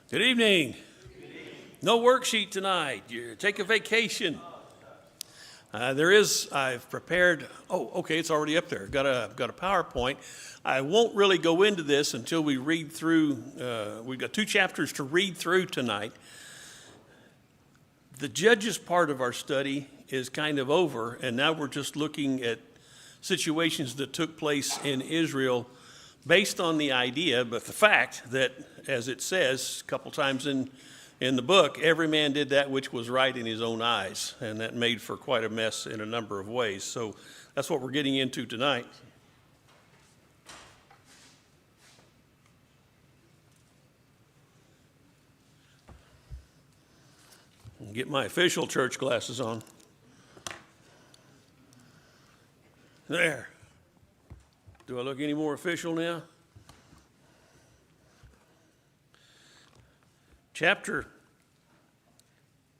Good evening. No worksheet tonight. You take a vacation. I've prepared, okay, it's already up there. Got a PowerPoint. I won't really go into this until we read through, we've got 2 chapters to read through tonight. The Judges part of our study is kind of over, and now we're just looking at situations that took place in Israel based on the idea, but the fact that, as it says a couple times in the book, every man did that which was right in his own eyes, and that made for quite a mess in a number of ways. So that's what we're getting into tonight. Get my official church glasses on. There. Do I look any more official now? Chapter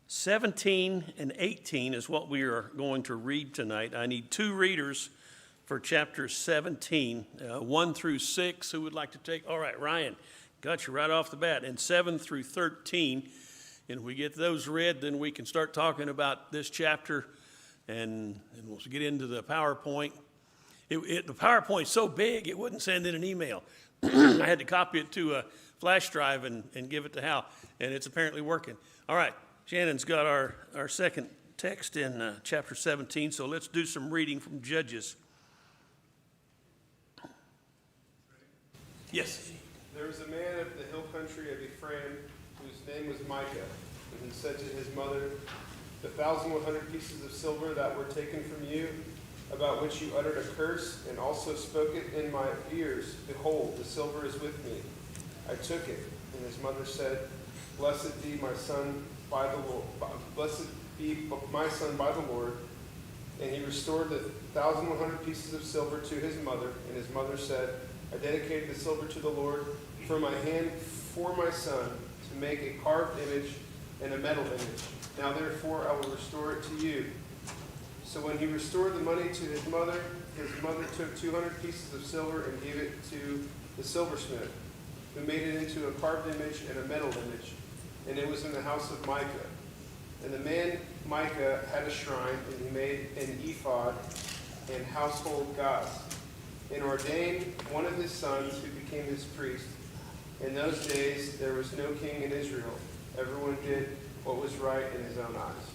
17 and 18 is what we are going to read tonight. I need 2 readers for chapter 17, 1 through 6. Who would like to take? All right, Ryan, got you right off the bat. And 7 through 13. And if we get those read, then we can start talking about this chapter, and we'll get into the PowerPoint. The PowerPoint's so big, it wouldn't send in an email. I had to copy it to a flash drive and give it to Hal, and it's apparently working. All right, Shannon's got our second text in chapter 17, so let's do some reading from Judges. Yes. There was a man of the hill country of Ephraim whose name was Micah, and he said to his mother, "The 1,100 pieces of silver that were taken from you, about which you uttered a curse, and also spoke it in my ears, behold, the silver is with me. I took it." And his mother said, Blessed be my son by the Lord. Blessed be my son by the Lord. And he restored the 1,100 pieces of silver to his mother. And his mother said, I dedicated the silver to the Lord from my hand for my son to make a carved image and a metal image. Now therefore I will restore it to you. So when he restored the money to his mother took 200 pieces of silver and gave it to the silversmith, who made it into a carved image and a metal image. And it was in the house of Micah. And the man Micah had a shrine, and he made an ephod and household gods, and ordained one of his sons who became his priest. In those days there was no king in Israel. Everyone did what was right in his own eyes.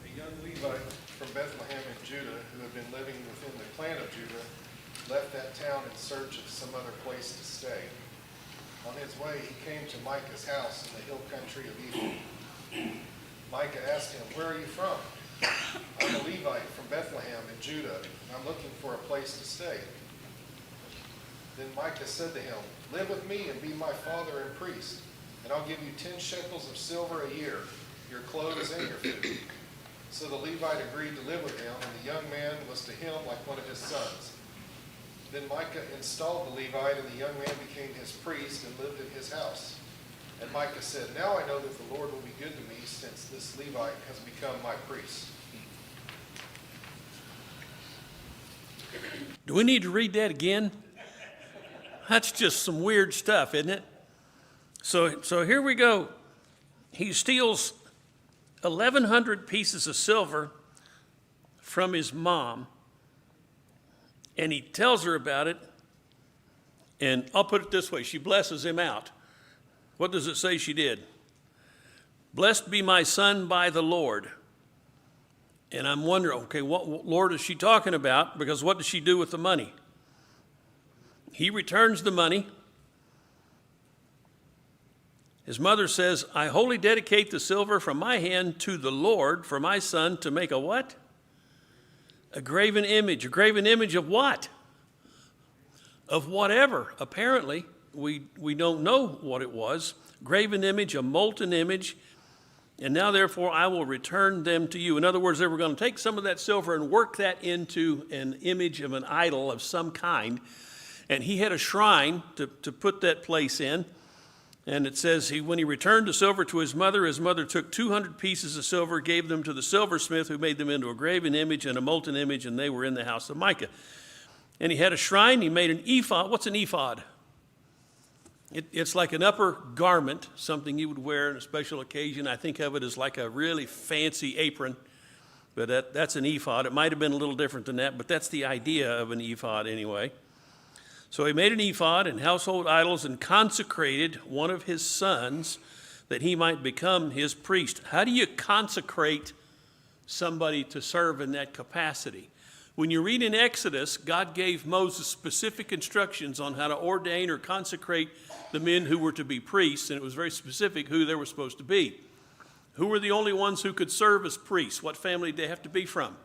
A young Levite from Bethlehem in Judah, who had been living within the clan of Judah, left that town in search of some other place to stay. On his way, he came to Micah's house in the hill country of Ephraim. Micah asked him, Where are you from? I'm a Levite from Bethlehem in Judah, and I'm looking for a place to stay. Then Micah said to him, Live with me and be my father and priest, and I'll give you 10 shekels of silver a year, your clothes and your food. So the Levite agreed to live with him, and the young man was to him like one of his sons. Then Micah installed the Levite, and the young man became his priest and lived in his house. And Micah said, Now I know that the Lord will be good to me, since this Levite has become my priest. Do we need to read that again? That's just some weird stuff, isn't it? So here we go. He steals 1,100 pieces of silver from his mom, and he tells her about it, and I'll put it this way, she blesses him out. What does it say she did? Blessed be my son by the Lord. And I'm wondering, okay, what Lord is she talking about? Because what does she do with the money? He returns the money. His mother says, I wholly dedicate the silver from my hand to the Lord for my son to make a what? A graven image. A graven image of what? Of whatever. Apparently, we don't know what it was. Graven image, a molten image. And now, therefore, I will return them to you. In other words, they were going to take some of that silver and work that into an image of an idol of some kind. And he had a shrine to put that place in. And it says, when he returned the silver to his mother took 200 pieces of silver, gave them to the silversmith, who made them into a graven image and a molten image, and they were in the house of Micah. And he had a shrine, he made an ephod. What's an ephod? It's like an upper garment, something you would wear on a special occasion. I think of it as like a really fancy apron, but that's an ephod. It might have been a little different than that, but that's the idea of an ephod anyway. So he made an ephod and household idols and consecrated one of his sons that he might become his priest. How do you consecrate somebody to serve in that capacity? When you read in Exodus, God gave Moses specific instructions on how to ordain or consecrate the men who were to be priests, and it was very specific who they were supposed to be. Who were the only ones who could serve as priests? What family did they have to be from?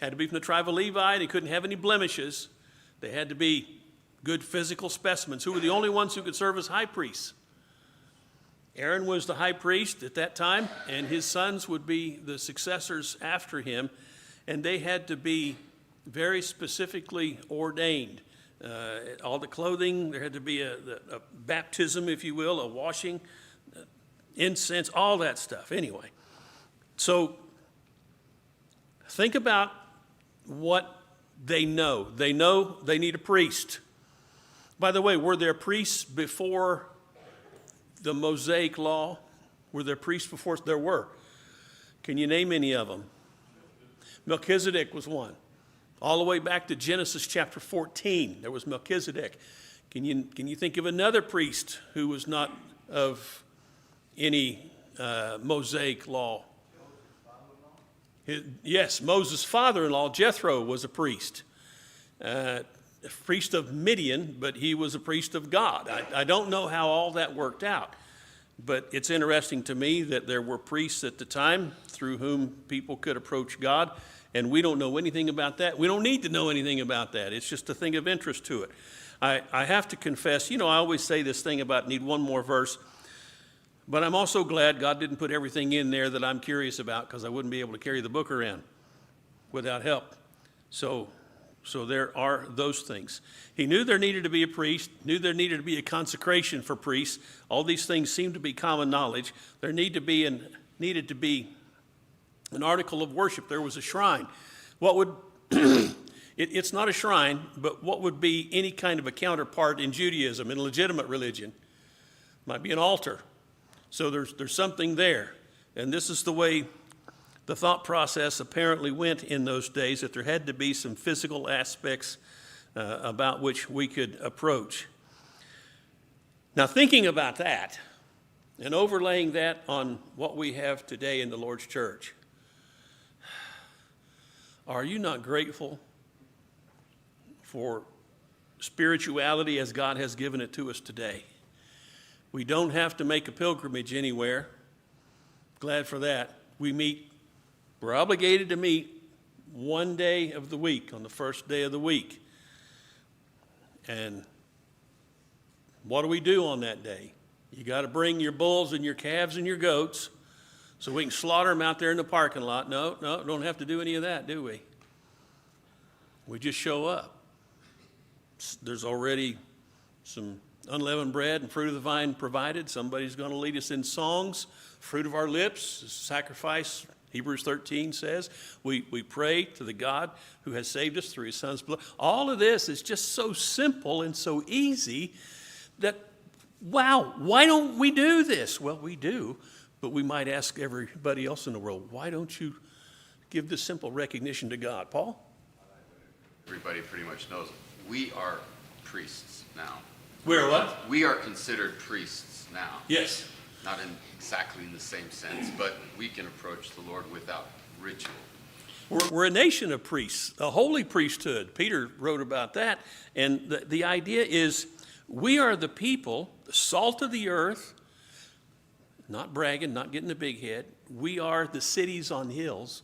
Had to be from the tribe of Levi. They couldn't have any blemishes. They had to be good physical specimens. Who were the only ones who could serve as high priests? Aaron was the high priest at that time, and his sons would be the successors after him, and they had to be very specifically ordained. All the clothing, there had to be a baptism, if you will, a washing, incense, all that stuff. Anyway, so think about what they know. They know they need a priest. By the way, were there priests before the Mosaic law? Were there priests before? There were. Can you name any of them? Melchizedek was one. All the way back to Genesis chapter 14, there was Melchizedek. Can you think of another priest who was not of any Mosaic law? Yes, Moses' father-in-law, Jethro, was a priest. A priest of Midian, but he was a priest of God. I don't know how all that worked out, but it's interesting to me that there were priests at the time through whom people could approach God, and we don't know anything about that. We don't need to know anything about that. It's just a thing of interest to it. I have to confess, I always say this thing about need one more verse, but I'm also glad God didn't put everything in there that I'm curious about, because I wouldn't be able to carry the book around without help. So there are those things. He knew there needed to be a priest, knew there needed to be a consecration for priests. All these things seem to be common knowledge. There needed to be an article of worship. There was a shrine. What would it's not a shrine, but what would be any kind of a counterpart in Judaism, in a legitimate religion? Might be an altar. So there's something there. And this is the way the thought process apparently went in those days, that there had to be some physical aspects about which we could approach. Now, thinking about that and overlaying that on what we have today in the Lord's church, are you not grateful for spirituality as God has given it to us today? We don't have to make a pilgrimage anywhere. Glad for that. We're obligated to meet one day of the week, on the first day of the week. And what do we do on that day? You got to bring your bulls and your calves and your goats so we can slaughter them out there in the parking lot. No, don't have to do any of that, do we? We just show up. There's already some unleavened bread and fruit of the vine provided. Somebody's going to lead us in songs. Fruit of our lips, sacrifice. Hebrews 13 says, we pray to the God who has saved us through his son's blood. All of this is just so simple and so easy that, wow, why don't we do this? Well, we do, but we might ask everybody else in the world, why don't you give this simple recognition to God? Paul? Everybody pretty much knows we are priests now. We're what? We are considered priests now. Yes. Not exactly in the same sense, but we can approach the Lord without ritual. We're a nation of priests, a holy priesthood. Peter wrote about that. And the idea is we are the people, the salt of the earth, not bragging, not getting the big head. We are the cities on hills.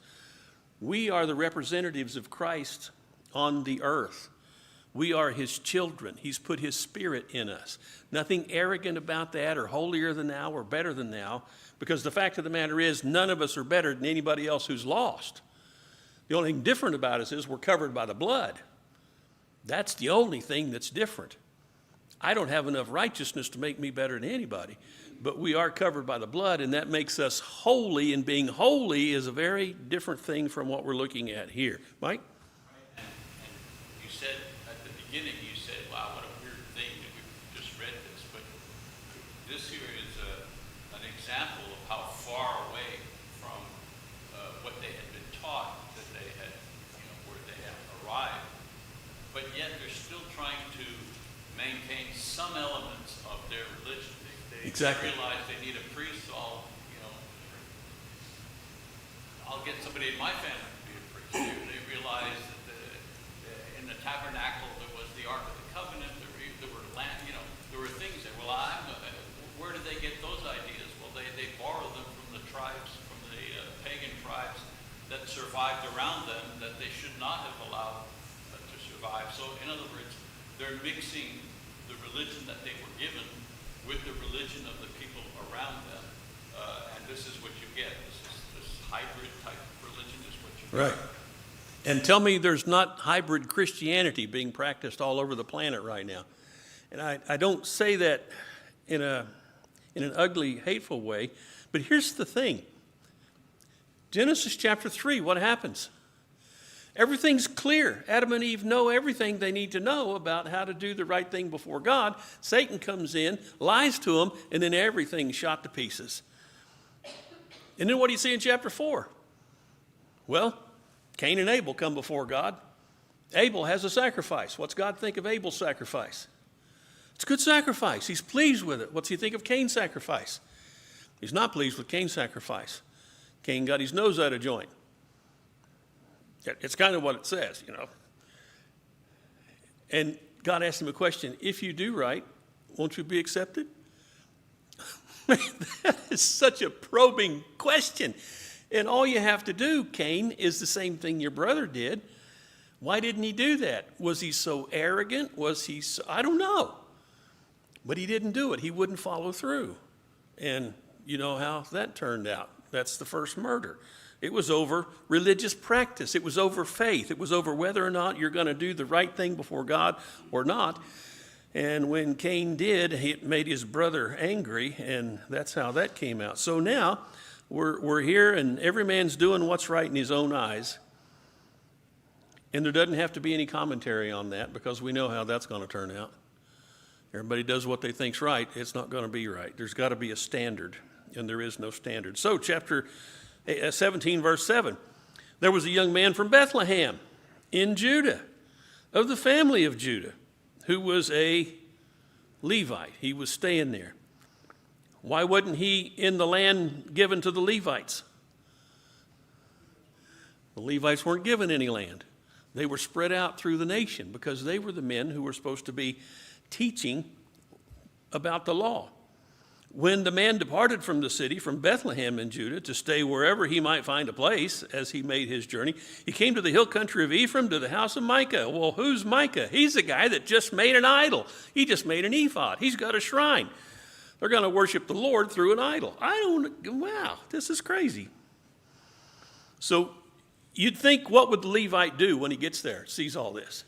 We are the representatives of Christ on the earth. We are his children. He's put his spirit in us. Nothing arrogant about that, or holier than thou, or better than thou, because the fact of the matter is none of us are better than anybody else who's lost. The only thing different about us is we're covered by the blood. That's the only thing that's different. I don't have enough righteousness to make me better than anybody, but we are covered by the blood, and that makes us holy, and being holy is a very different thing from what we're looking at here. Mike? And you said at the beginning, you said, wow, what a weird thing that we just read this, but this here is an example of how far away from what they had been taught that they had, where they had arrived. But yet they're still trying to maintain some elements of their religion. They Exactly. realize they need a priest, so I'll get somebody in my family to be a priest. They realize that in the tabernacle there was the Ark of the Covenant, there were land, there were things that, where did they get those ideas? Well, they borrow them from the tribes, from the pagan tribes that survived around them that they should not have allowed to survive. So in other words, they're mixing the religion that they were given with the religion of the people around them. And this is what you get. This hybrid type of religion is what you get. Right. And tell me there's not hybrid Christianity being practiced all over the planet right now. And I don't say that in an ugly, hateful way, but here's the thing. Genesis chapter 3, what happens? Everything's clear. Adam and Eve know everything they need to know about how to do the right thing before God. Satan comes in, lies to them, and then everything's shot to pieces. And then what do you see in chapter 4? Well, Cain and Abel come before God. Abel has a sacrifice. What's God think of Abel's sacrifice? It's a good sacrifice. He's pleased with it. What's he think of Cain's sacrifice? He's not pleased with Cain's sacrifice. Cain got his nose out of joint. It's kind of what it says, And God asked him a question. If you do right, won't you be accepted? Man, that is such a probing question. And all you have to do, Cain, is the same thing your brother did. Why didn't he do that? Was he so arrogant? I don't know. But he didn't do it. He wouldn't follow through. And you know how that turned out. That's the first murder. It was over religious practice. It was over faith. It was over whether or not you're going to do the right thing before God or not. And when Cain did, it made his brother angry, and that's how that came out. So now we're here, and every man's doing what's right in his own eyes. And there doesn't have to be any commentary on that because we know how that's going to turn out. Everybody does what they think's right. It's not going to be right. There's got to be a standard, and there is no standard. So chapter 17, verse 7, there was a young man from Bethlehem in Judah, of the family of Judah, who was a Levite. He was staying there. Why wasn't he in the land given to the Levites? The Levites weren't given any land. They were spread out through the nation because they were the men who were supposed to be teaching about the law. When the man departed from the city, from Bethlehem in Judah, to stay wherever he might find a place as he made his journey, he came to the hill country of Ephraim, to the house of Micah. Well, who's Micah? He's the guy that just made an idol. He just made an ephod. He's got a shrine. They're going to worship the Lord through an idol. Wow, this is crazy. So you'd think, what would the Levite do when he gets there, sees all this?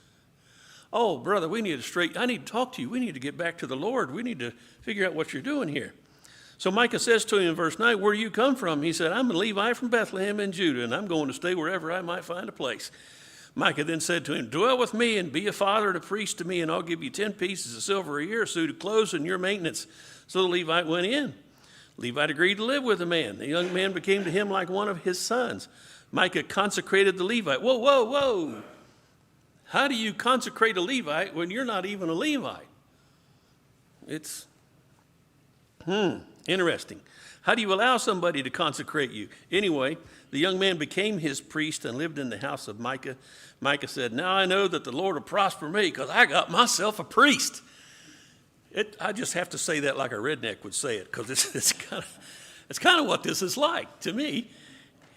Oh, brother, I need to talk to you. We need to get back to the Lord. We need to figure out what you're doing here. So Micah says to him in verse 9, where do you come from? He said, I'm a Levite from Bethlehem in Judah, and I'm going to stay wherever I might find a place. Micah then said to him, dwell with me and be a father and a priest to me, and I'll give you 10 pieces of silver a year, a suit of clothes, and your maintenance. So the Levite went in. Levite agreed to live with the man. The young man became to him like one of his sons. Micah consecrated the Levite. Whoa, whoa, whoa. How do you consecrate a Levite when you're not even a Levite? It's interesting. How do you allow somebody to consecrate you? Anyway, the young man became his priest and lived in the house of Micah. Micah said, now I know that the Lord will prosper me because I got myself a priest. I just have to say that like a redneck would say it because it's kind of what this is like to me.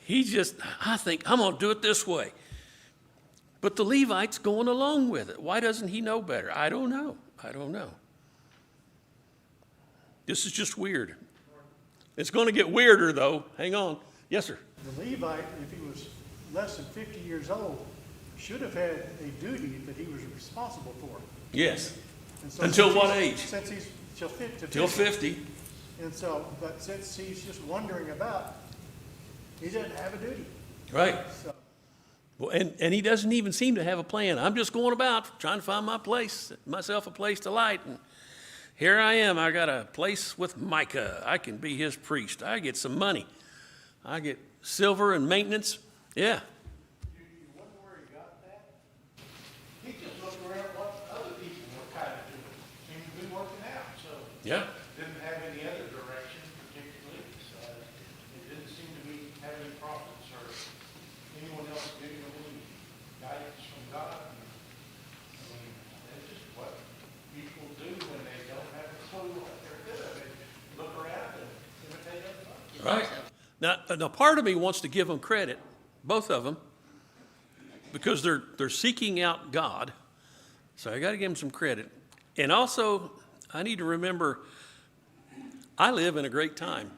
I think I'm going to do it this way. But the Levite's going along with it. Why doesn't he know better? I don't know. This is just weird. It's going to get weirder, though. Hang on. Yes, sir. The Levite, if he was less than 50 years old, should have had a duty that he was responsible for. Yes. And so Until what age? Since he's Till 50. And so, but since he's just wandering about, he doesn't have a duty. Right. So, Well, and he doesn't even seem to have a plan. I'm just going about trying to find myself a place to light. And Here I am. I got a place with Micah. I can be his priest. I get some money. I get silver and maintenance. Yeah. You wonder where he got that? He just looked around what other people were kind of doing. Seemed to be working out, so. Yeah. Didn't have any other direction particularly, so it didn't seem to be having prophets or anyone else giving them any guidance from God. I mean, that's just what people do when they don't have a clue what they're doing. They look around and imitate everybody. Right. Now, part of me wants to give them credit, both of them, because they're seeking out God. So I got to give them some credit. And also, I need to remember, I live in a great time.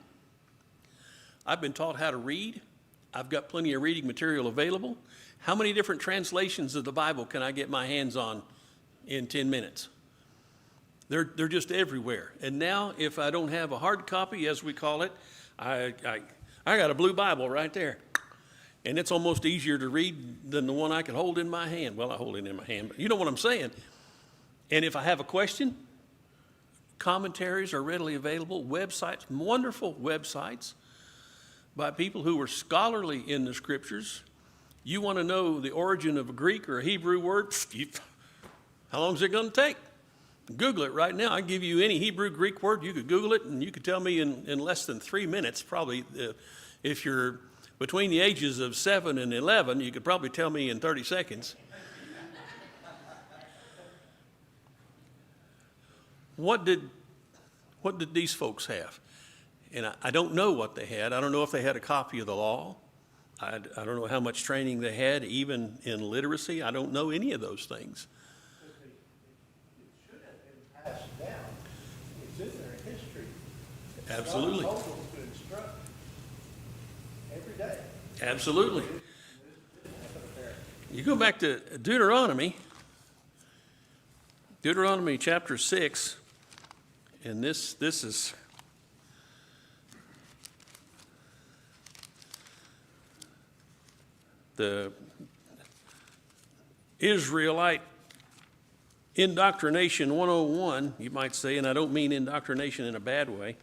I've been taught how to read. I've got plenty of reading material available. How many different translations of the Bible can I get my hands on in 10 minutes? They're just everywhere. And now, if I don't have a hard copy, as we call it, I got a blue Bible right there. And it's almost easier to read than the one I can hold in my hand. Well, I hold it in my hand, but you know what I'm saying. And if I have a question, commentaries are readily available, websites, wonderful websites by people who were scholarly in the scriptures. You want to know the origin of a Greek or a Hebrew word? How long is it going to take? Google it right now. I give you any Hebrew, Greek word. You could Google it, and you could tell me in less than 3 minutes, probably. If you're between the ages of 7 and 11, you could probably tell me in 30 seconds. What did these folks have? And I don't know what they had. I don't know if they had a copy of the law. I don't know how much training they had, even in literacy. I don't know any of those things. It should have been passed down. It's in their history. Absolutely. God told them to instruct every day. Absolutely. You go back to Deuteronomy chapter 6, and this is the Israelite indoctrination 101, you might say, and I don't mean indoctrination in a bad way.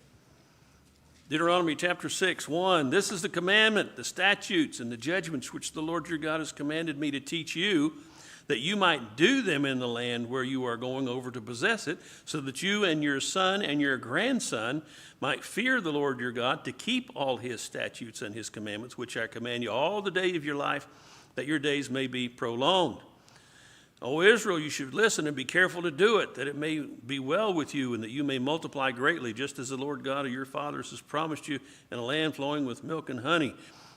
Deuteronomy chapter 6, 1, this is the commandment, the statutes, and the judgments which the Lord your God has commanded me to teach you, that you might do them in the land where you are going over to possess it, so that you and your son and your grandson might fear the Lord your God, to keep all his statutes and his commandments, which I command you all the day of your life, that your days may be prolonged. O Israel, you should listen and be careful to do it, that it may be well with you and that you may multiply greatly, just as the Lord God of your fathers has promised you, in a land flowing with milk and honey.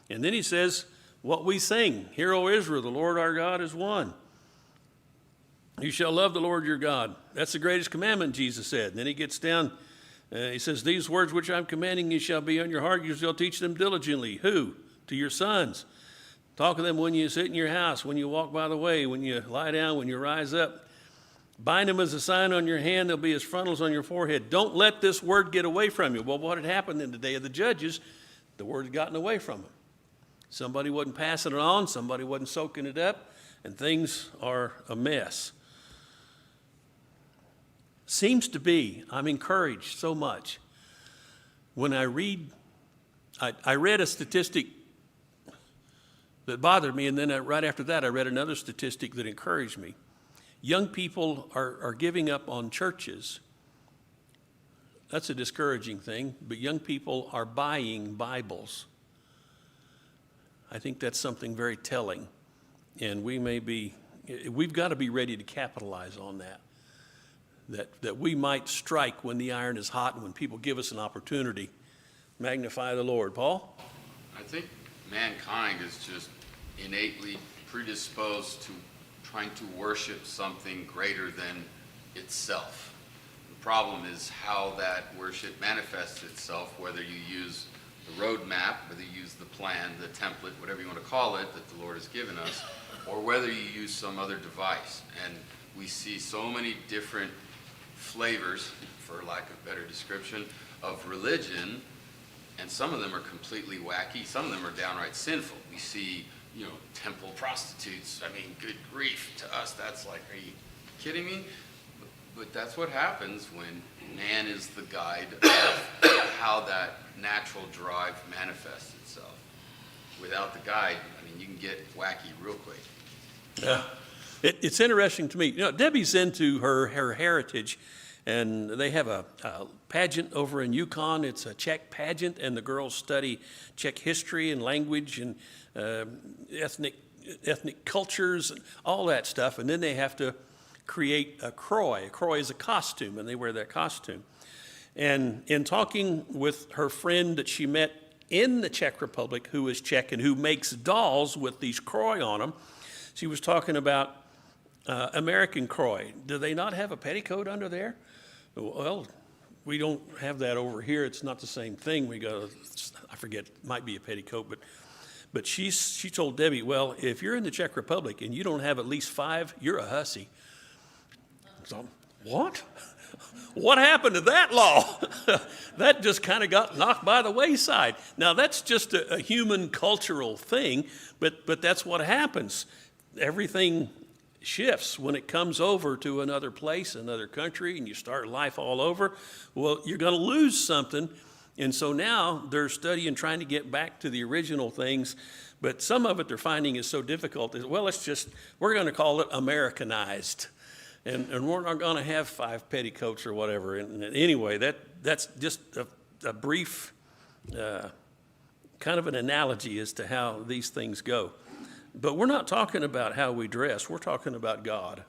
And then he says, what we sing, hear, O Israel, the Lord our God is one. You shall love the Lord your God. That's the greatest commandment, Jesus said. And then he gets down, he says, these words which I'm commanding you shall be on your heart. You shall teach them diligently. Who? To your sons. Talk of them when you sit in your house, when you walk by the way, when you lie down, when you rise up. Bind them as a sign on your hand. They'll be as frontals on your forehead. Don't let this word get away from you. Well, what had happened in the day of the judges, the word had gotten away from them. Somebody wasn't passing it on. Somebody wasn't soaking it up. And things are a mess. Seems to be, I'm encouraged so much. When I read, I read a statistic that bothered me, and then right after that I read another statistic that encouraged me. Young people are giving up on churches. That's a discouraging thing, but young people are buying Bibles. I think that's something very telling, and we've got to be ready to capitalize on that. That we might strike when the iron is hot and when people give us an opportunity. Magnify the Lord. Paul? I think mankind is just innately predisposed to trying to worship something greater than itself. The problem is how that worship manifests itself, whether you use the roadmap, whether you use the plan, the template, whatever you want to call it, that the Lord has given us, or whether you use some other device. And we see so many different flavors, for lack of better description, of religion, and some of them are completely wacky. Some of them are downright sinful. We see, temple prostitutes. I mean, good grief. To us, that's like, are you kidding me? But that's what happens when man is the guide of how that natural drive manifests itself. Without the guide, I mean, you can get wacky real quick. Yeah. It's interesting to me. You know, Debbie's into her heritage, and they have a pageant over in Yukon. It's a Czech pageant, and the girls study Czech history and language and ethnic cultures and all that stuff. And then they have to create a kroy. A kroy is a costume, and they wear that costume. And in talking with her friend that she met in the Czech Republic, who is Czech and who makes dolls with these kroy on them, she was talking about American kroy. Do they not have a petticoat under there? Well, we don't have that over here. It's not the same thing. We got, I forget, it might be a petticoat, but she told Debbie, well, if you're in the Czech Republic and you don't have at least 5, you're a hussy. So, what? What happened to that law? That just kind of got knocked by the wayside. Now, that's just a human cultural thing, but that's what happens. Everything shifts when it comes over to another place, another country, and you start life all over. Well, you're going to lose something. And so now they're studying, trying to get back to the original things. But some of it they're finding is so difficult. Well, we're going to call it Americanized. And we're not going to have 5 petticoats or whatever. And anyway, that's just a brief kind of an analogy as to how these things go. But we're not talking about how we dress. We're talking about God.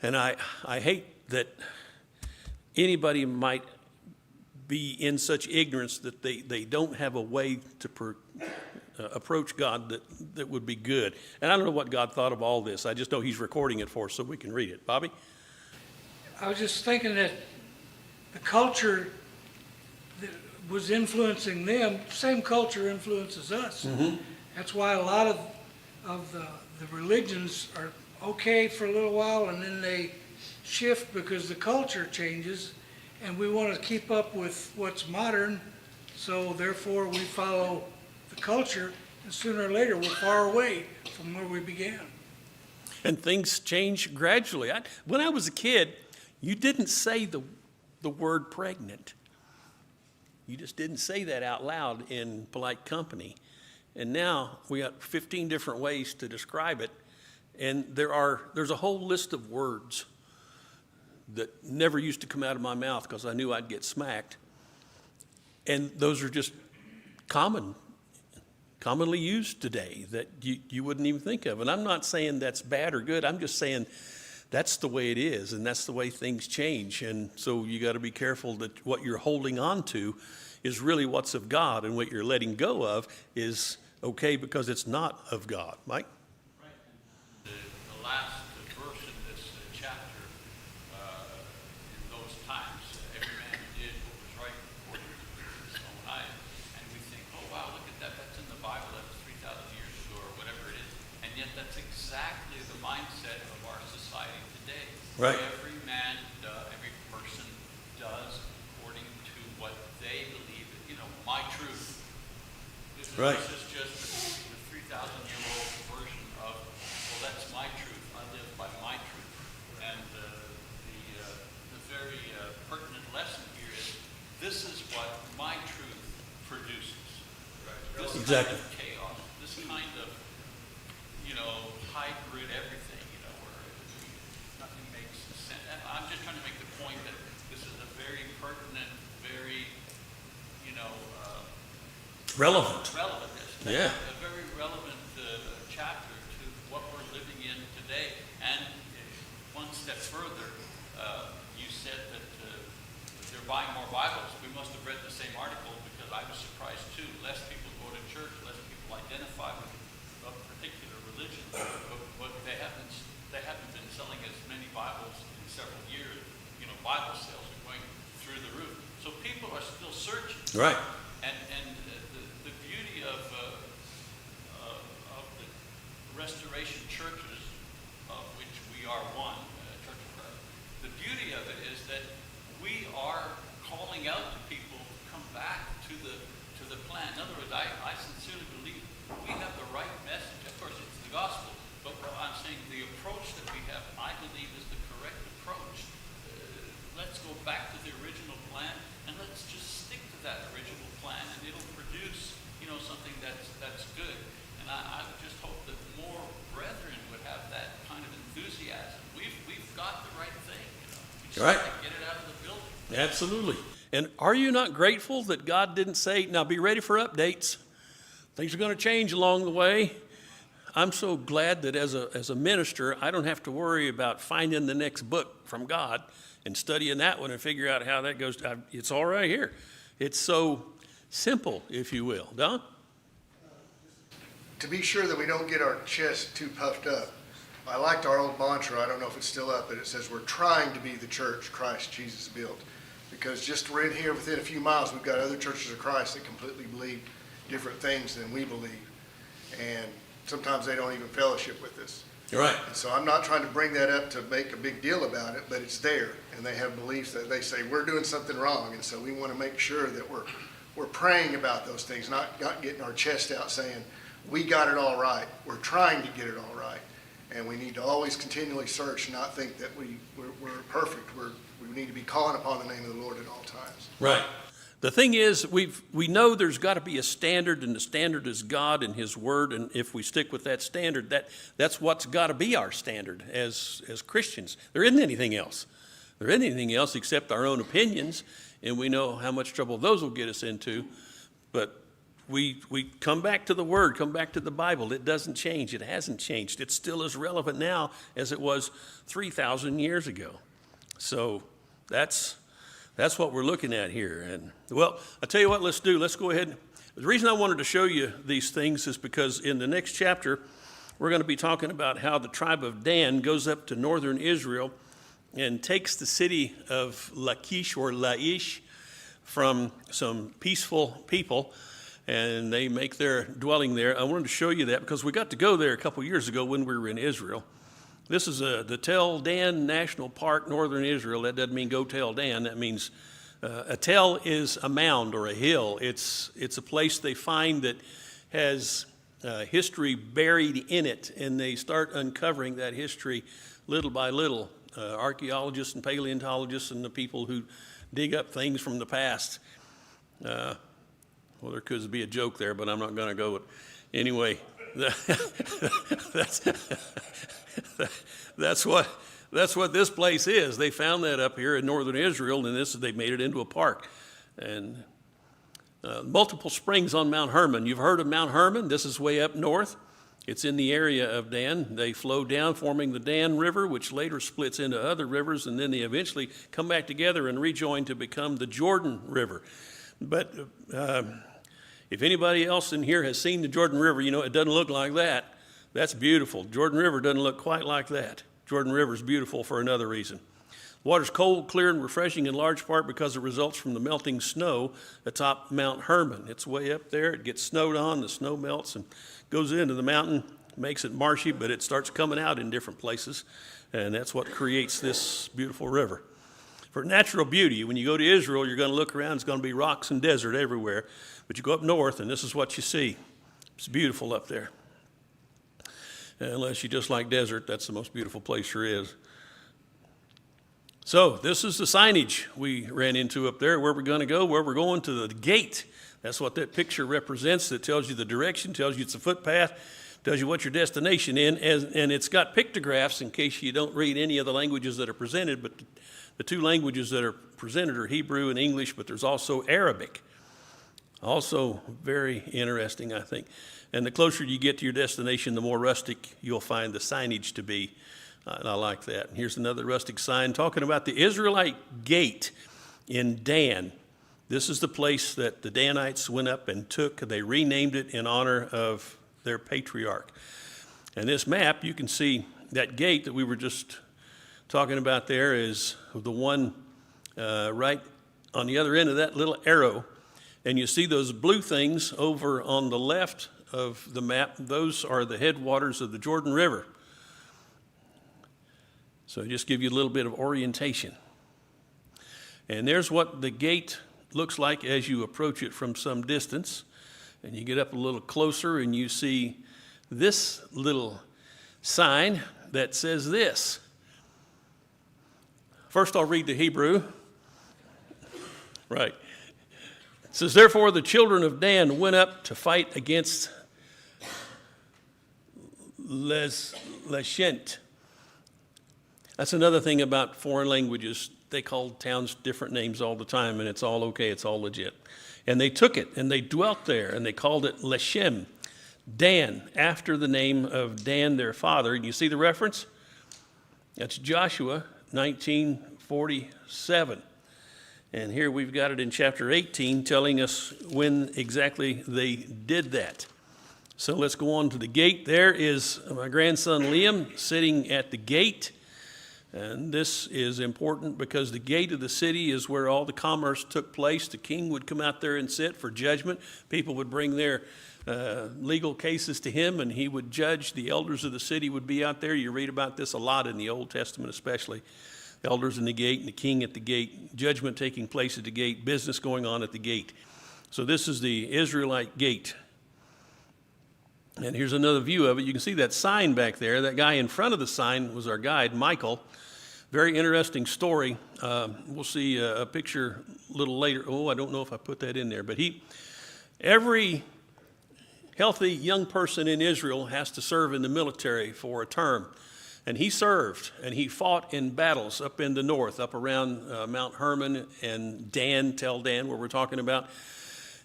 And I hate that anybody might be in such ignorance that they don't have a way to approach God that would be good. And I don't know what God thought of all this. I just know he's recording it for us so we can read it. Bobby? I was just thinking that the culture that was influencing them, same culture influences us. Mm-hmm. That's why a lot of the religions are okay for a little while and then they shift because the culture changes and we want to keep up with what's modern, so therefore we follow the culture, and sooner or later we're far away from where we began. And things change gradually. When I was a kid, you didn't say the word pregnant. You just didn't say that out loud in polite company. And now we got 15 different ways to describe it. And there's a whole list of words that never used to come out of my mouth because I knew I'd get smacked. And those are just commonly used today that you wouldn't even think of. And I'm not saying that's bad or good. I'm just saying that's the way it is, and that's the way things change. And so you got to be careful that what you're holding on to is really what's of God, and what you're letting go of is okay because it's not of God. Mike? Right. The last verse in this chapter, in those times, every man did what was right according to his own eyes. And we think, oh, wow, look at that. That's in the Bible. That was 3,000 years ago or whatever it is. And yet that's exactly the mindset of our society today. Right. Every man, every person does according to what they believe. You know, my truth. Right. This is just the 3,000-year-old version of, well, that's my truth. I live by my truth. And the very pertinent lesson here is this is what my truth produces. Right. This Exactly. kind of chaos, this kind of, hybrid everything, where nothing makes sense. And I'm just trying to make the point that this is a very pertinent, very, Relevant. Yeah. A very relevant chapter to what we're living in today. And one step further, you said that they're buying more Bibles. We must have read the same article because I was surprised too. Less people go to church, less people identify with a particular religion, but they haven't been selling as many Bibles in several years. Bible sales are going through the roof. So people are still searching. Right. And the beauty of the restoration churches, of which we are one, Church of Christ, the beauty of it is that we are calling out to people to come back to the plan. In other words, I sincerely believe we have the right message. Of course, it's the gospel, but I'm saying the approach that we have, I believe, is the correct approach. Let's go back to the original plan, and let's just stick to that original plan, and it'll produce, something that's good. And I just hope that more brethren would have that kind of enthusiasm. We've got the right thing, We just Right. have to get it out of the building. Absolutely. And are you not grateful that God didn't say, now be ready for updates? Things are going to change along the way. I'm so glad that as a minister, I don't have to worry about finding the next book from God and studying that one and figure out how that goes. It's all right here. It's so simple, if you will. Don? To be sure that we don't get our chest too puffed up, I liked our old mantra, I don't know if it's still up, but it says we're trying to be the church Christ Jesus built. Because just right here within a few miles, we've got other churches of Christ that completely believe different things than we believe. And sometimes they don't even fellowship with us. You're right. And so I'm not trying to bring that up to make a big deal about it, but it's there. And they have beliefs that they say, we're doing something wrong. And so we want to make sure that we're praying about those things, not getting our chest out saying, we got it all right. We're trying to get it all right. And we need to always continually search and not think that we're perfect. We need to be calling upon the name of the Lord at all times. Right. The thing is, we know there's got to be a standard, and the standard is God and His Word. And if we stick with that standard, that's what's got to be our standard as Christians. There isn't anything else. There isn't anything else except our own opinions, and we know how much trouble those will get us into. But we come back to the Word, come back to the Bible. It doesn't change. It hasn't changed. It's still as relevant now as it was 3,000 years ago. So that's what we're looking at here. And well, I'll tell you what, let's do. Let's go ahead. The reason I wanted to show you these things is because in the next chapter, we're going to be talking about how the tribe of Dan goes up to northern Israel and takes the city of Lachish or Laish from some peaceful people, and they make their dwelling there. I wanted to show you that because we got to go there a couple years ago when we were in Israel. This is the Tel Dan National Park, northern Israel. That doesn't mean go Tel Dan. That means a tel is a mound or a hill. It's a place they find that has history buried in it, and they start uncovering that history little by little. Archaeologists and paleontologists and the people who dig up things from the past. Well, there could be a joke there, but I'm not going to go with it. Anyway, that's what this place is. They found that up here in northern Israel, and they made it into a park. And multiple springs on Mount Hermon. You've heard of Mount Hermon? This is way up north. It's in the area of Dan. They flow down, forming the Dan River, which later splits into other rivers, and then they eventually come back together and rejoin to become the Jordan River. But if anybody else in here has seen the Jordan River, it doesn't look like that. That's beautiful. Jordan River doesn't look quite like that. Jordan River is beautiful for another reason. Water's cold, clear, and refreshing in large part because it results from the melting snow atop Mount Hermon. It's way up there. It gets snowed on. The snow melts and goes into the mountain, makes it marshy, but it starts coming out in different places, and that's what creates this beautiful river. For natural beauty, when you go to Israel, you're going to look around. It's going to be rocks and desert everywhere. But you go up north, and this is what you see. It's beautiful up there. Unless you just like desert, that's the most beautiful place there is. So this is the signage we ran into up there, where we're going to go, where we're going to the gate. That's what that picture represents. That tells you the direction, tells you it's a footpath, tells you what your destination is, and it's got pictographs in case you don't read any of the languages that are presented, but the two languages that are presented are Hebrew and English, but there's also Arabic. Also very interesting, I think. And the closer you get to your destination, the more rustic you'll find the signage to be. And I like that. And here's another rustic sign talking about the Israelite gate in Dan. This is the place that the Danites went up and took. They renamed it in honor of their patriarch. And this map, you can see that gate that we were just talking about there is the one right on the other end of that little arrow. And you see those blue things over on the left of the map. Those are the headwaters of the Jordan River. So just give you a little bit of orientation. And there's what the gate looks like as you approach it from some distance. And you get up a little closer and you see this little sign that says this. First I'll read the Hebrew. Right. It says, therefore the children of Dan went up to fight against Leshent. That's another thing about foreign languages. They call towns different names all the time, and it's all okay, it's all legit. And they took it, and they dwelt there, and they called it Leshem, Dan, after the name of Dan, their father. And you see the reference? That's Joshua 19:47. And here we've got it in chapter 18 telling us when exactly they did that. So let's go on to the gate. There is my grandson Liam sitting at the gate. And this is important because the gate of the city is where all the commerce took place. The king would come out there and sit for judgment. People would bring their legal cases to him, and he would judge. The elders of the city would be out there. You read about this a lot in the Old Testament especially. The elders in the gate and the king at the gate, judgment taking place at the gate, business going on at the gate. So this is the Israelite gate. And here's another view of it. You can see that sign back there. That guy in front of the sign was our guide, Michael. Very interesting story. We'll see a picture a little later. Oh, I don't know if I put that in there. But every healthy young person in Israel has to serve in the military for a term. And he served, and he fought in battles up in the north, up around Mount Hermon and Dan, Tel Dan, where we're talking about.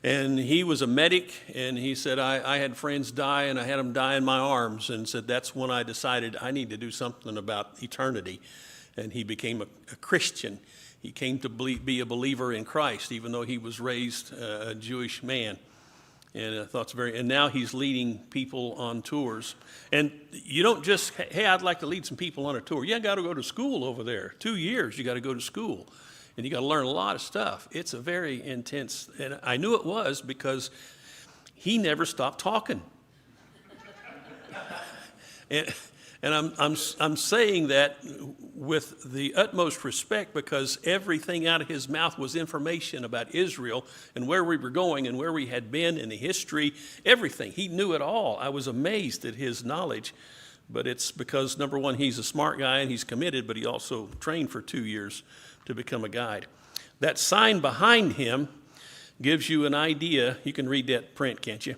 And he was a medic, and he said, I had friends die, and I had them die in my arms, and said, that's when I decided I need to do something about eternity. And he became a Christian. He came to be a believer in Christ, even though he was raised a Jewish man. And I thought and now he's leading people on tours. And you don't just, hey, I'd like to lead some people on a tour. You got to go to school over there. 2 years you got to go to school. And you got to learn a lot of stuff. It's a very intense, and I knew it was because he never stopped talking. And I'm saying that with the utmost respect because everything out of his mouth was information about Israel and where we were going and where we had been and the history, everything. He knew it all. I was amazed at his knowledge. But it's because, number one, he's a smart guy and he's committed, but he also trained for 2 years to become a guide. That sign behind him gives you an idea. You can read that print, can't you?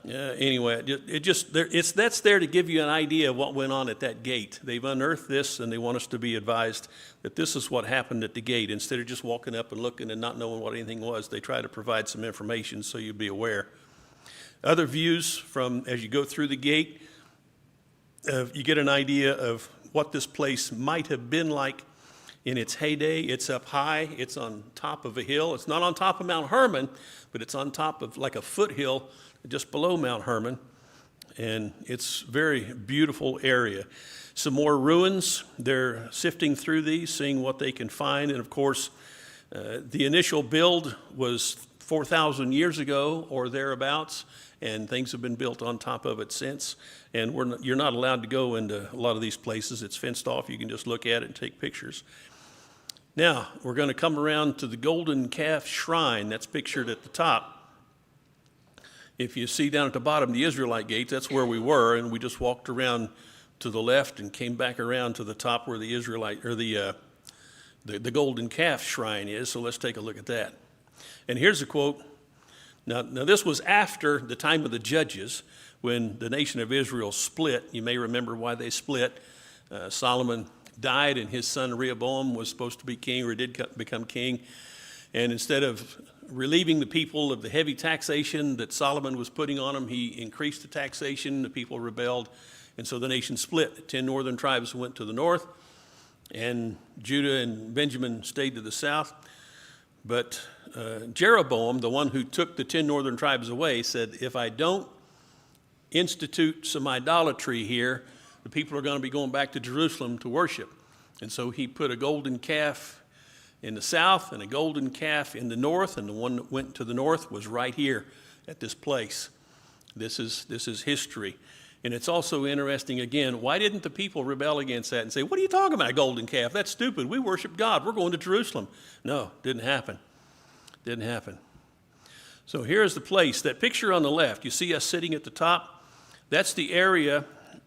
Anyway, that's there to give you an idea of what went on at that gate. They've unearthed this, and they want us to be advised that this is what happened at the gate. Instead of just walking up and looking and not knowing what anything was, they try to provide some information so you'll be aware. Other views from as you go through the gate, you get an idea of what this place might have been like in its heyday. It's up high. It's on top of a hill. It's not on top of Mount Hermon, but it's on top of like a foothill just below Mount Hermon. And it's a very beautiful area. Some more ruins. They're sifting through these, seeing what they can find. And of course, the initial build was 4,000 years ago or thereabouts, and things have been built on top of it since. And you're not allowed to go into a lot of these places. It's fenced off. You can just look at it and take pictures. Now, we're going to come around to the Golden Calf Shrine. That's pictured at the top. If you see down at the bottom, the Israelite gate, that's where we were, and we just walked around to the left and came back around to the top where the Israelite, or the Golden Calf Shrine is. So let's take a look at that. And here's a quote. Now this was after the time of the judges, when the nation of Israel split. You may remember why they split. Solomon died, and his son Rehoboam was supposed to be king, or did become king. And instead of relieving the people of the heavy taxation that Solomon was putting on them, he increased the taxation. The people rebelled, and so the nation split. The 10 northern tribes went to the north, and Judah and Benjamin stayed to the south. But Jeroboam, the one who took the 10 northern tribes away, said, if I don't institute some idolatry here, the people are going to be going back to Jerusalem to worship. And so he put a golden calf in the south and a golden calf in the north, and the one that went to the north was right here at this place. This is history. And it's also interesting, again, why didn't the people rebel against that and say, what are you talking about, a golden calf? That's stupid. We worship God. We're going to Jerusalem. No, didn't happen. Didn't happen. So here's the place. That picture on the left, you see us sitting at the top? That's the area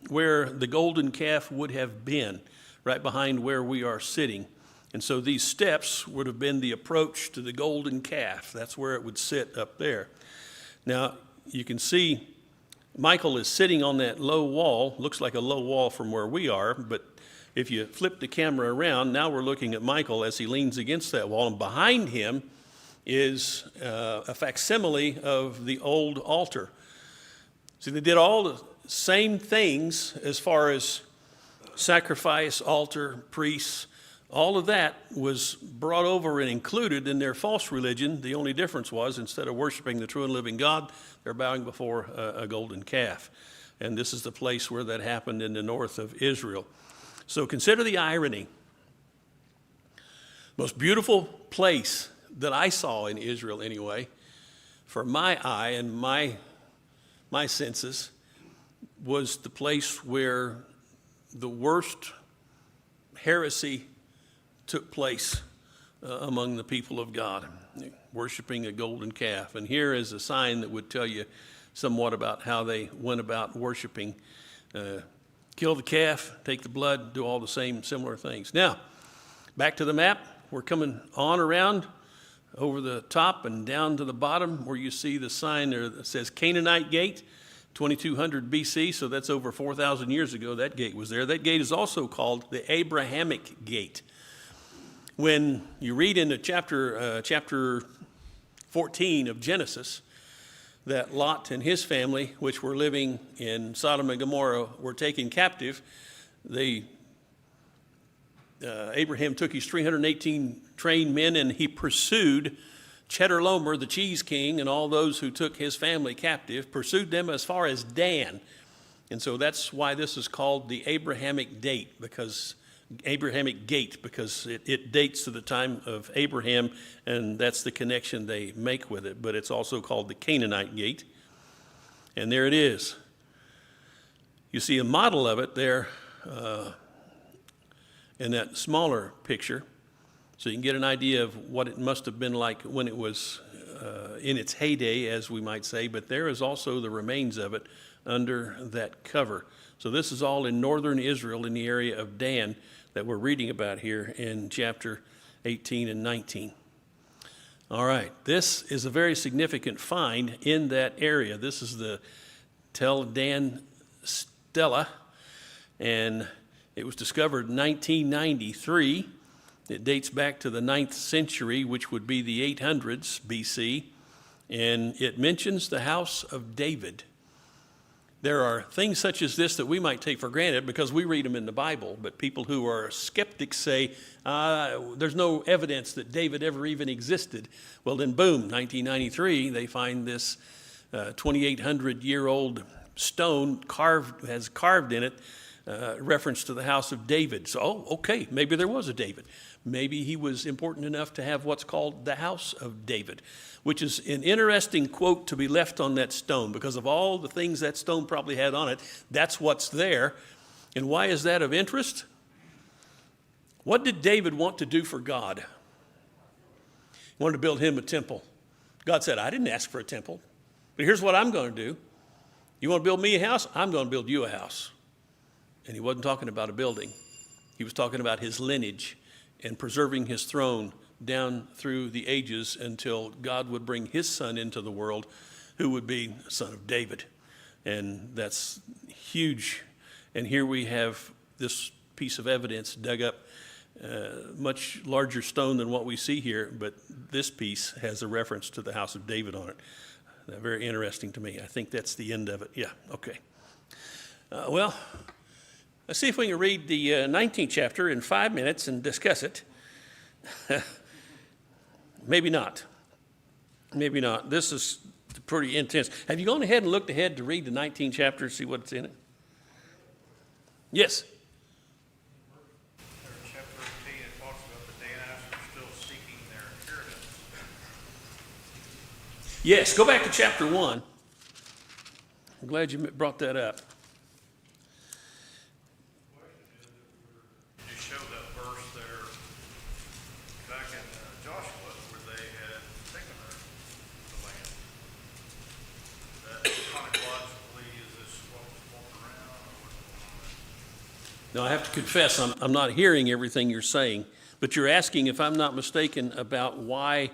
where the golden calf would have been, right behind where we are sitting. And so these steps would have been the approach to the golden calf. That's where it would sit up there. Now, you can see Michael is sitting on that low wall. Looks like a low wall from where we are, but if you flip the camera around, now we're looking at Michael as he leans against that wall, and behind him is a facsimile of the old altar. See, they did all the same things as far as sacrifice, altar, priests. All of that was brought over and included in their false religion. The only difference was, instead of worshiping the true and living God, they're bowing before a golden calf. And this is the place where that happened in the north of Israel. So consider the irony. Most beautiful place that I saw in Israel anyway, for my eye and my senses, was the place where the worst heresy took place among the people of God, worshiping a golden calf. And here is a sign that would tell you somewhat about how they went about worshiping. Kill the calf, take the blood, do all the same similar things. Now, back to the map. We're coming on around over the top and down to the bottom where you see the sign there that says Canaanite Gate, 2200 BC, so that's over 4,000 years ago that gate was there. That gate is also called the Abrahamic Gate. When you read into chapter 14 of Genesis, that Lot and his family, which were living in Sodom and Gomorrah, were taken captive, Abraham took his 318 trained men and he pursued Chedorlaomer, the cheese king, and all those who took his family captive, pursued them as far as Dan. And so that's why this is called the Abrahamic Gate, because it dates to the time of Abraham, and that's the connection they make with it. But it's also called the Canaanite Gate. And there it is. You see a model of it there in that smaller picture, so you can get an idea of what it must have been like when it was in its heyday, as we might say. But there is also the remains of it under that cover. So this is all in northern Israel, in the area of Dan, that we're reading about here in chapter 18 and 19. All right, this is a very significant find in that area. This is the Tel Dan Stela, and it was discovered in 1993. It dates back to the 9th century, which would be the 800s BC, and it mentions the house of David. There are things such as this that we might take for granted because we read them in the Bible, but people who are skeptics say, there's no evidence that David ever even existed. Well, then boom, 1993, they find this 2,800-year-old stone has carved in it reference to the house of David. So, okay, maybe there was a David. Maybe he was important enough to have what's called the house of David, which is an interesting quote to be left on that stone because of all the things that stone probably had on it. That's what's there. And why is that of interest? What did David want to do for God? He wanted to build him a temple. God said, I didn't ask for a temple, but here's what I'm going to do. You want to build me a house? I'm going to build you a house. And he wasn't talking about a building. He was talking about his lineage and preserving his throne down through the ages until God would bring his son into the world, who would be the son of David. And that's huge. And here we have this piece of evidence dug up, much larger stone than what we see here, but this piece has a reference to the house of David on it. Very interesting to me. I think that's the end of it. Yeah, okay. Well, let's see if we can read the 19th chapter in 5 minutes and discuss it. Maybe not. Maybe not. This is pretty intense. Have you gone ahead and looked ahead to read the 19th chapter and see what's in it? Yes. Chapter 18, it talks about the Danites are still seeking their inheritance. Yes, go back to chapter 1. I'm glad you brought that up. You show that verse there back in Joshua where they had taken the land. That chronologically, is this what was walking around or what's going on there? Now, I have to confess, I'm not hearing everything you're saying, But you're asking, if I'm not mistaken, about why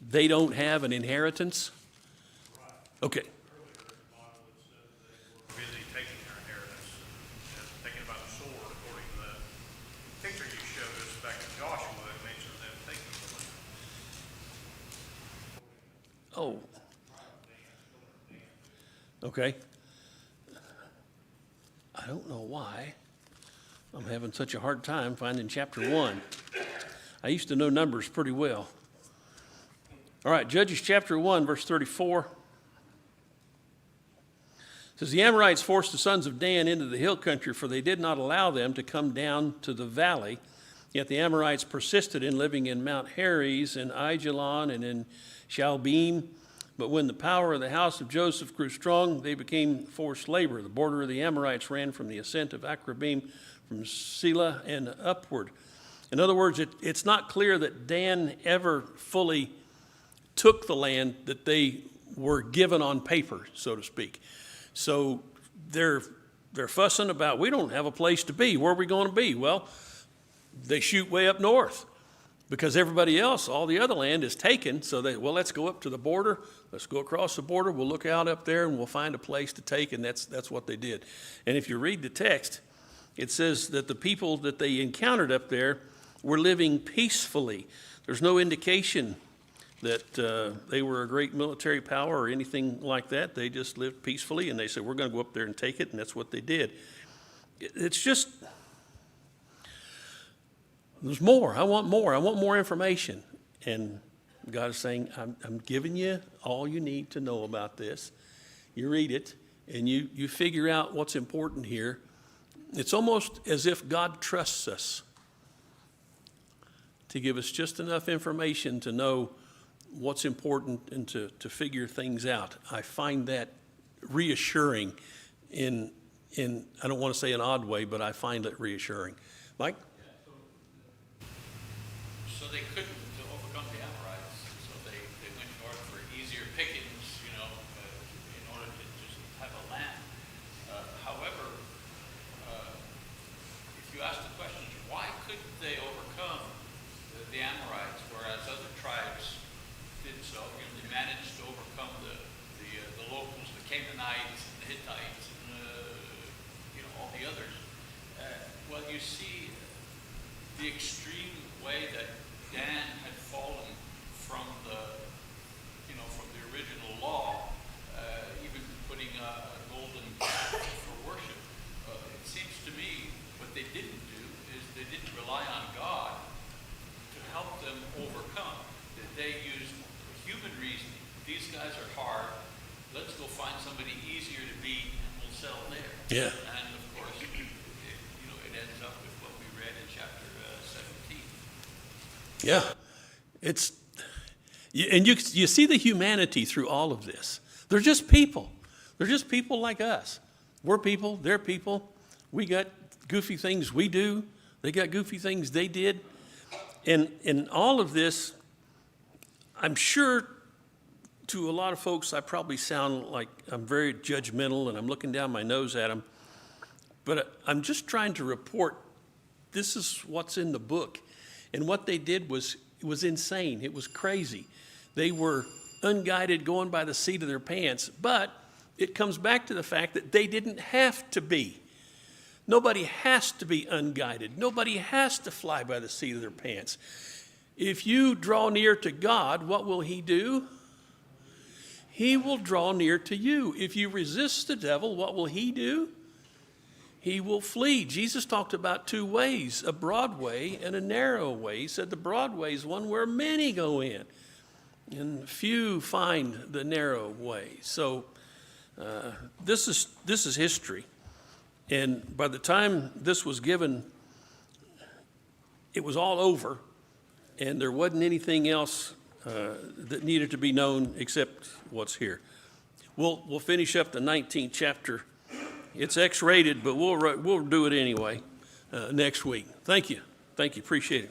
they don't have an inheritance? Okay. Earlier in the Bible, it said they were busy taking their inheritance, and thinking about the sword, according to that picture you showed us back in Joshua, it mentions them taking the land. Oh. Okay. I don't know why I'm having such a hard time finding chapter 1. I used to know Numbers pretty well. All right, Judges chapter 1, verse 34. It says, the Amorites forced the sons of Dan into the hill country, for they did not allow them to come down to the valley. Yet the Amorites persisted in living in Mount Heres and Aijalon and in Shaalbim. But when the power of the house of Joseph grew strong, they became forced labor. The border of the Amorites ran from the ascent of Akrabim, from Selah and upward. In other words, it's not clear that Dan ever fully took the land that they were given on paper, so to speak. So they're fussing about, we don't have a place to be. Where are we going to be? Well, they shoot way up north because everybody else, all the other land is taken. So let's go up to the border. Let's go across the border. We'll look out up there and we'll find a place to take. And that's what they did. And if you read the text, it says that the people that they encountered up there were living peacefully. There's no indication that they were a great military power or anything like that. They just lived peacefully, and they said, we're going to go up there and take it, and that's what they did. It's just, there's more. I want more. I want more information. And God is saying, I'm giving you all you need to know about this. You read it, and you figure out what's important here. It's almost as if God trusts us to give us just enough information to know what's important and to figure things out. I find that reassuring in I don't want to say an odd way, but I find it reassuring. Mike? So they couldn't overcome the Amorites, so they went north for easier pickings, in order to just have a land. However, if you ask the question, why couldn't they overcome the Amorites, whereas other tribes did so? They managed to overcome the locals, the Canaanites, the Hittites, and all the others. Well, you see the extreme way that Dan had fallen from the original law, even putting a golden calf for worship. It seems to me what they didn't do is they didn't rely on God to help them overcome. That they used human reasoning. These guys are hard. Let's go find somebody easier to beat, and we'll settle there. Yeah. And of course, it ends up with what we read in chapter 17. Yeah. And you see the humanity through all of this. They're just people. They're just people like us. We're people. They're people. We got goofy things we do. They got goofy things they did. And in all of this, I'm sure to a lot of folks, I probably sound like I'm very judgmental and I'm looking down my nose at them. But I'm just trying to report this is what's in the book. And what they did was insane. It was crazy. They were unguided, going by the seat of their pants. But it comes back to the fact that they didn't have to be. Nobody has to be unguided. Nobody has to fly by the seat of their pants. If you draw near to God, what will he do? He will draw near to you. If you resist the devil, what will he do? He will flee. Jesus talked about two ways, a broad way and a narrow way. He said the broad way is one where many go in, and few find the narrow way. So this is history. And by the time this was given, it was all over, and there wasn't anything else that needed to be known except what's here. We'll finish up the 19th chapter. It's X-rated, but we'll do it anyway next week. Thank you. Appreciate it.